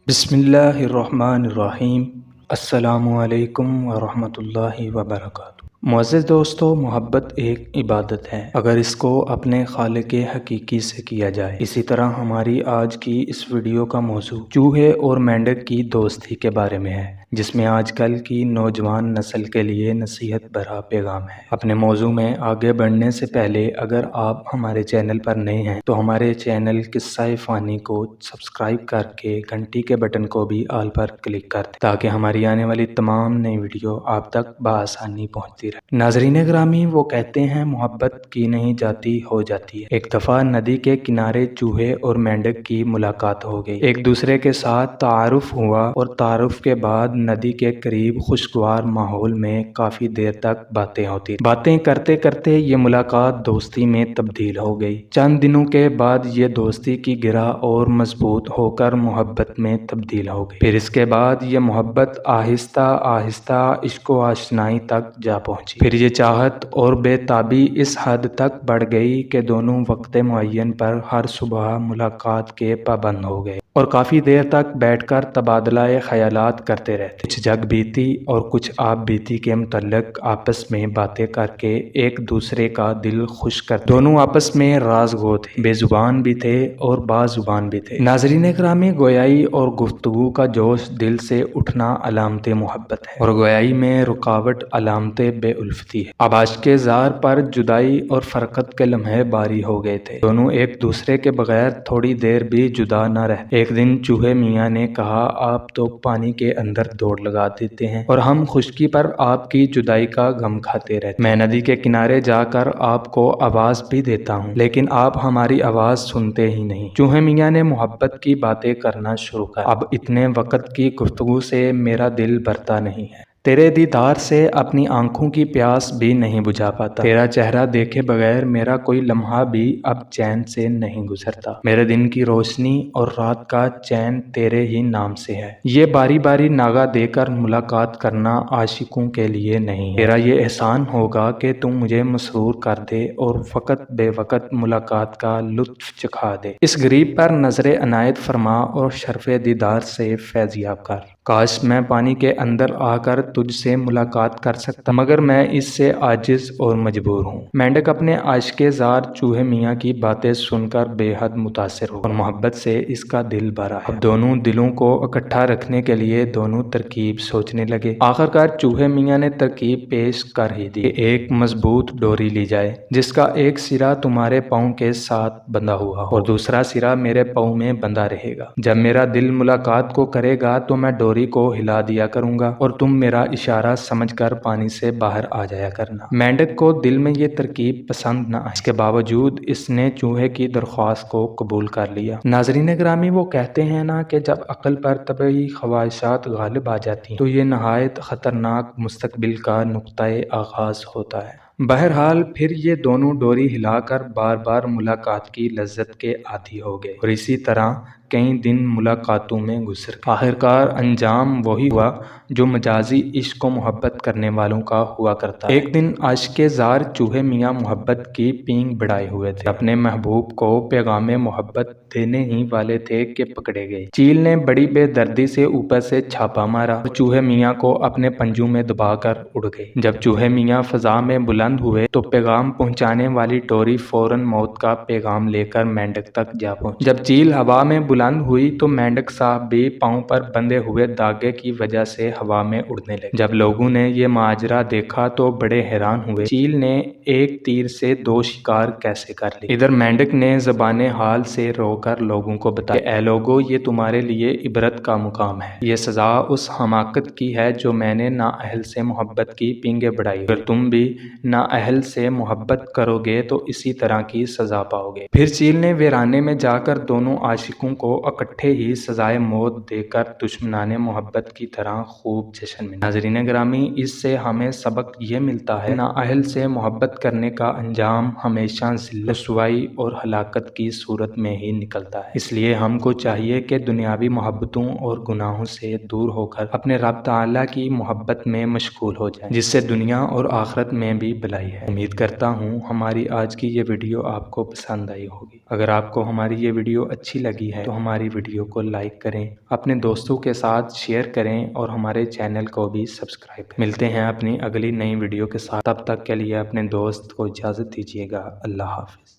بسم اللہ الرحمن الرحیم۔ السلام علیکم ورحمۃ اللہ وبرکاتہ۔ معزز دوستو، محبت ایک عبادت ہے اگر اس کو اپنے خالق حقیقی سے کیا جائے۔ اسی طرح ہماری آج کی اس ویڈیو کا موضوع چوہے اور مینڈک کی دوستی کے بارے میں ہے، جس میں آج کل کی نوجوان نسل کے لیے نصیحت بھرا پیغام ہے۔ اپنے موضوع میں آگے بڑھنے سے پہلے اگر آپ ہمارے چینل پر نئے ہیں تو ہمارے چینل قصہ فانی کو سبسکرائب کر کے گھنٹی کے بٹن کو بھی آل پر کلک کر دیں تاکہ ہماری آنے والی تمام نئی ویڈیو آپ تک بآسانی پہنچتی رہے۔ ناظرین گرامی، وہ کہتے ہیں محبت کی نہیں جاتی ہو جاتی ہے۔ ایک دفعہ ندی کے کنارے چوہے اور مینڈک کی ملاقات ہو گئی۔ ایک دوسرے کے ساتھ تعارف ہوا اور تعارف کے بعد ندی کے قریب خوشگوار ماحول میں کافی دیر تک باتیں ہوتی۔ باتیں کرتے کرتے یہ ملاقات دوستی میں تبدیل ہو گئی۔ چند دنوں کے بعد یہ دوستی کی گرہ اور مضبوط ہو کر محبت میں تبدیل ہو گئی۔ پھر اس کے بعد یہ محبت آہستہ آہستہ عشق و آشنائی تک جا پہنچی۔ پھر یہ چاہت اور بے تابی اس حد تک بڑھ گئی کہ دونوں وقت معین پر ہر صبح ملاقات کے پابند ہو گئے اور کافی دیر تک بیٹھ کر تبادلہ خیالات کرتے رہتے۔ کچھ جگ بیتی اور کچھ آپ بیتی کے متعلق آپس میں باتیں کر کے ایک دوسرے کا دل خوش کر دونوں آپس میں راز گو تھے، بے زبان بھی تھے اور بازبان بھی تھے۔ ناظرین گرامی، گویائی اور گفتگو کا جوش دل سے اٹھنا علامت محبت ہے اور گویائی میں رکاوٹ علامت بے الفتی ہے۔ اب عاشق زار پر جدائی اور فرقت کے لمحے باری ہو گئے تھے۔ دونوں ایک دوسرے کے بغیر تھوڑی دیر بھی جدا نہ رہتے۔ ایک دن چوہے میاں نے کہا، آپ تو پانی کے اندر دوڑ لگا دیتے ہیں اور ہم خشکی پر آپ کی جدائی کا غم کھاتے رہتے۔ میں ندی کے کنارے جا کر آپ کو آواز بھی دیتا ہوں لیکن آپ ہماری آواز سنتے ہی نہیں۔ چوہے میاں نے محبت کی باتیں کرنا شروع کر۔ اب اتنے وقت کی گفتگو سے میرا دل بھرتا نہیں ہے، تیرے دیدار سے اپنی آنکھوں کی پیاس بھی نہیں بجھا پاتا، تیرا چہرہ دیکھے بغیر میرا کوئی لمحہ بھی اب چین سے نہیں گزرتا، میرے دن کی روشنی اور رات کا چین تیرے ہی نام سے ہے۔ یہ باری باری ناغہ دے کر ملاقات کرنا عاشقوں کے لیے نہیں ہے۔ تیرا یہ احسان ہوگا کہ تم مجھے مسرور کر دے اور وقت بے وقت ملاقات کا لطف چکھا دے۔ اس غریب پر نظر عنایت فرما اور شرف دیدار سے فیض یاب کر۔ کاش میں پانی کے اندر آ کر تجھ سے ملاقات کر سکتا، مگر میں اس سے عاجز اور مجبور ہوں۔ مینڈک اپنے عاشق زار چوہے میاں کی باتیں سن کر بے حد متاثر ہو اور محبت سے اس کا دل بھرا ہے۔ اب دونوں دلوں کو اکٹھا رکھنے کے لیے دونوں ترکیب سوچنے لگے۔ آخرکار چوہے میاں نے ترکیب پیش کر ہی دی کہ ایک مضبوط ڈوری لی جائے جس کا ایک سرا تمہارے پاؤں کے ساتھ بندھا ہوا ہو اور دوسرا سرا میرے پاؤں میں بندھا رہے گا۔ جب میرا دل ملاقات کو کرے گا تو میں ڈوری کو ہلا دیا کروں گا اور تم میرا اشارہ سمجھ کر پانی سے باہر آ جایا کرنا۔ مینڈک کو دل میں یہ ترکیب پسند نہ آئی، اس کے باوجود اس نے چوہے کی درخواست کو قبول کر لیا۔ ناظرین گرامی، وہ کہتے ہیں نا کہ جب عقل پر طبعی خواہشات غالب آ جاتی ہیں تو یہ نہایت خطرناک مستقبل کا نقطۂ آغاز ہوتا ہے۔ بہرحال پھر یہ دونوں ڈوری ہلا کر بار بار ملاقات کی لذت کے عادی ہو گئے اور اسی طرح کئی دن ملاقاتوں میں گزر گئے۔ آخرکار انجام وہی ہوا جو مجازی عشق و محبت کرنے والوں کا ہوا کرتا ہے۔ ایک دن عاشق زار چوہے میاں محبت کی پینگ بڑھائے ہوئے تھے، اپنے محبوب کو پیغام محبت دینے ہی والے تھے کہ پکڑے گئے۔ چیل نے بڑی بے دردی سے اوپر سے چھاپا مارا اور چوہے میاں کو اپنے پنجوں میں دبا کر اڑ گئی۔ جب چوہے میاں فضا میں بلند ہوئے تو پیغام پہنچانے والی ڈوری فوراً موت کا پیغام لے کر مینڈک تک جا پہنچی۔ جب چیل ہوا میں بلند ہوئی تو مینڈک صاحب بھی پاؤں پر بندھے ہوئے داغے کی وجہ سے ہوا میں اڑنے لگے۔ جب لوگوں نے یہ ماجرا دیکھا تو بڑے حیران ہوئے، چیل نے ایک تیر سے دو شکار کیسے کر لی۔ ادھر مینڈک نے زبان حال سے رو کر لوگوں کو بتایا کہ اے لوگو، یہ تمہارے لیے عبرت کا مقام ہے، یہ سزا اس حماقت کی ہے جو میں نے نااہل سے محبت کی پینگیں بڑھائی، اگر تم بھی نااہل سے محبت کرو گے تو اسی طرح کی سزا پاؤ گے۔ پھر چیل نے ویرانے میں جا کر دونوں عاشقوں کو اکٹھے ہی سزائے موت دے کر دشمنان محبت کی طرح خوب جشن منایا۔ ناظرین گرامی، اس سے ہمیں سبق یہ ملتا ہے نااہل سے محبت کرنے کا انجام ہمیشہ ذلت، رسوائی اور ہلاکت کی صورت میں ہی نکلتا ہے۔ اس لیے ہم کو چاہیے کہ دنیاوی محبتوں اور گناہوں سے دور ہو کر اپنے رب تعالیٰ کی محبت میں مشغول ہو جائیں، جس سے دنیا اور آخرت میں بھی بھلائی ہے۔ امید کرتا ہوں ہماری آج کی یہ ویڈیو آپ کو پسند آئی ہوگی۔ اگر آپ کو ہماری یہ ویڈیو اچھی لگی ہے تو ہماری ویڈیو کو لائک کریں، اپنے دوستوں کے ساتھ شیئر کریں اور ہمارے چینل کو بھی سبسکرائب کریں۔ ملتے ہیں اپنی اگلی نئی ویڈیو کے ساتھ، تب تک کے لیے اپنے دوست کو اجازت دیجیے گا۔ اللہ حافظ۔